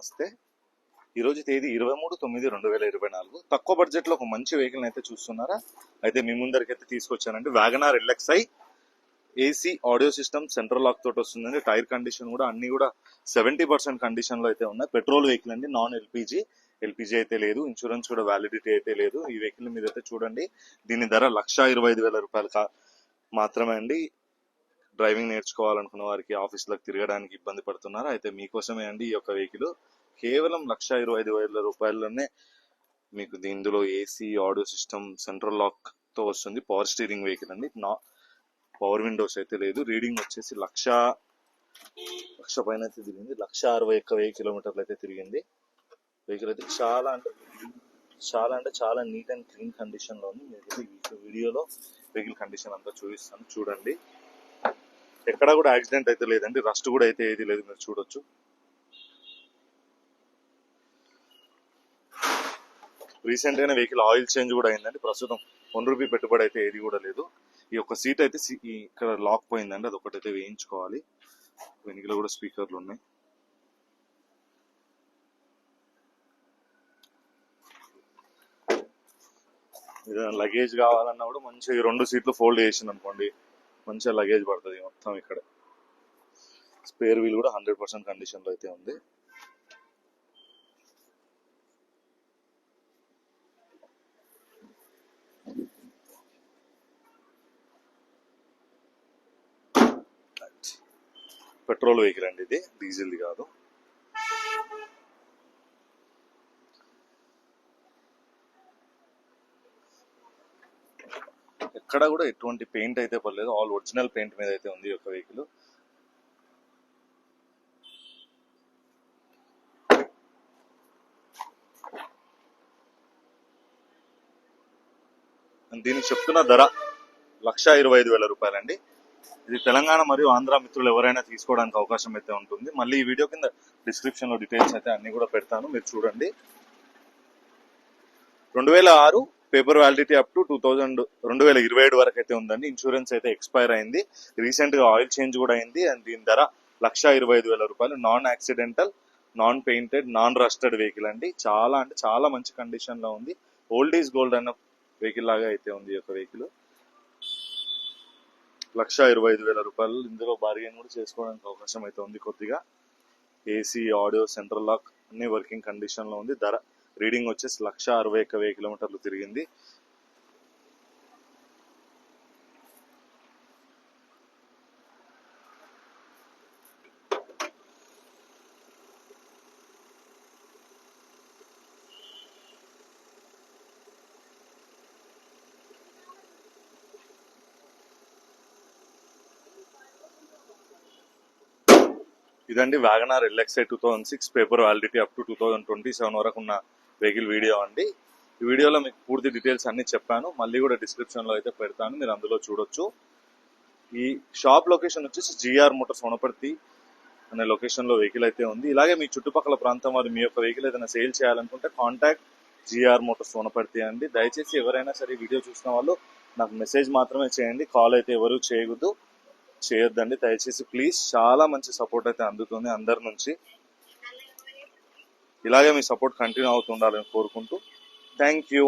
నమస్తే. ఈరోజు తేదీ 23/9/2024. తక్కువ బడ్జెట్ లో ఒక మంచి వెహికల్ అయితే చూస్తున్నారా? అయితే మీ ముందరికి అయితే తీసుకొచ్చానండి. WagonR LXi AC audio system central lock తోటి వస్తుందండి. టైర్ కండిషన్ కూడా అన్ని కూడా 70% కండిషన్ లో అయితే ఉన్నాయి. పెట్రోల్ వెహికల్ అండి, నాన్ ఎల్పిజి అయితే లేదు. ఇన్సూరెన్స్ కూడా వ్యాలిడిటీ అయితే లేదు. ఈ వెహికల్ మీద అయితే చూడండి, దీని ధర 1,25,000 రూపాయలు మాత్రమే అండి. డ్రైవింగ్ నేర్చుకోవాలనుకున్న వారికి, ఆఫీసులకు తిరగడానికి ఇబ్బంది పడుతున్నారు అయితే మీకోసమే అండి ఈ యొక్క వెహికల్. కేవలం 1,25,000 రూపాయల్లోనే మీకు ఇందులో AC audio system central lock తో వస్తుంది. పవర్ స్టీరింగ్ వెహికల్ అండి. పవర్ విండోస్ అయితే లేదు. రీడింగ్ వచ్చేసి లక్ష పైన అయితే తిరిగింది. 161,000 కిలోమీటర్లు అయితే తిరిగింది. వెహికల్ అయితే చాలా నీట్ అండ్ క్లీన్ కండిషన్ లో ఉంది. మీకు వీడియోలో వెహికల్ కండిషన్ అంతా చూపిస్తాను, చూడండి. ఎక్కడ కూడా యాక్సిడెంట్ అయితే లేదండి, రస్ట్ కూడా అయితే ఏది లేదు, మీరు చూడొచ్చు. రీసెంట్ గానే వెహికల్ ఆయిల్ చేంజ్ కూడా అయిందండి. ప్రస్తుతం ₹1 పెట్టుబడి అయితే ఏది కూడా లేదు. ఈ యొక్క సీట్ అయితే ఇక్కడ లాక్ పోయిందండి, అది ఒకటైతే వేయించుకోవాలి. వెనుకలో కూడా స్పీకర్లు ఉన్నాయి. లగేజ్ కావాలన్నా కూడా మంచిగా 2 సీట్లు ఫోల్డ్ చేసింది అనుకోండి, మంచిగా లగేజ్ పడుతుంది మొత్తం. ఇక్కడ స్పేర్ వీల్ కూడా 100% కండిషన్ లో అయితే ఉంది. పెట్రోల్ వెహికల్ అండి, ఇది డీజిల్ది కాదు. ఎక్కడ కూడా ఎటువంటి పెయింట్ అయితే పడలేదు, ఆల్ ఒరిజినల్ పెయింట్ మీద అయితే ఉంది ఈ యొక్క వెహికల్. దీనికి చెప్తున్న ధర 1,25,000 రూపాయలండి. ఇది తెలంగాణ మరియు ఆంధ్ర మిత్రులు ఎవరైనా తీసుకోవడానికి అవకాశం అయితే ఉంటుంది. మళ్ళీ ఈ వీడియో కింద డిస్క్రిప్షన్ లో డీటెయిల్స్ అయితే అన్ని కూడా పెడతాను, మీరు చూడండి. 2006 పేపర్ వ్యాలిడిటీ అప్ టు 2027 వరకు అయితే ఉందండి. ఇన్సూరెన్స్ అయితే ఎక్స్పైర్ అయింది. రీసెంట్ గా ఆయిల్ చేంజ్ కూడా అయింది. అండ్ దీని ధర 1,25,000 రూపాయలు. Non accidental, non painted, non rusted vehicle అండి. చాలా మంచి కండిషన్ లో ఉంది. ఓల్డ్ ఈజ్ గోల్డ్ అన్న వెహికల్ లాగా అయితే ఉంది ఈ యొక్క వెహికల్. 1,25,000 రూపాయలు. ఇందులో బార్గెన్ కూడా చేసుకోవడానికి అవకాశం అయితే ఉంది కొద్దిగా. ఏసీ ఆడియో సెంట్రల్ లాక్ అన్ని వర్కింగ్ కండిషన్ లో ఉంది. ధర రీడింగ్ వచ్చేసి 161,000 కిలోమీటర్లు తిరిగింది. ఇదండి Wagon R LXi 2006 paper validity up to 2027 వరకు ఉన్న వెహికల్ వీడియో అండి. ఈ వీడియోలో మీకు పూర్తి డీటెయిల్స్ అన్ని చెప్పాను, మళ్ళీ కూడా డిస్క్రిప్షన్ లో అయితే పెడతాను, మీరు అందులో చూడొచ్చు. ఈ షాప్ లొకేషన్ వచ్చేసి GR మోటార్స్ వనపర్తి అనే లొకేషన్ లో వెహికల్ అయితే ఉంది. ఇలాగే మీ చుట్టుపక్కల ప్రాంతం వారు మీ యొక్క వెహికల్ ఏదైనా సేల్ చేయాలనుకుంటే కాంటాక్ట్ GR మోటార్స్ వనపర్తి అండి. దయచేసి ఎవరైనా సరే వీడియో చూసిన వాళ్ళు నాకు మెసేజ్ మాత్రమే చేయండి, కాల్ అయితే ఎవరు చేయొద్దండి దయచేసి ప్లీజ్. చాలా మంచి సపోర్ట్ అయితే అందుతుంది అందరి నుంచి. ఇలాగే మీ సపోర్ట్ కంటిన్యూ అవుతుండాలని కోరుకుంటూ థ్యాంక్ యూ.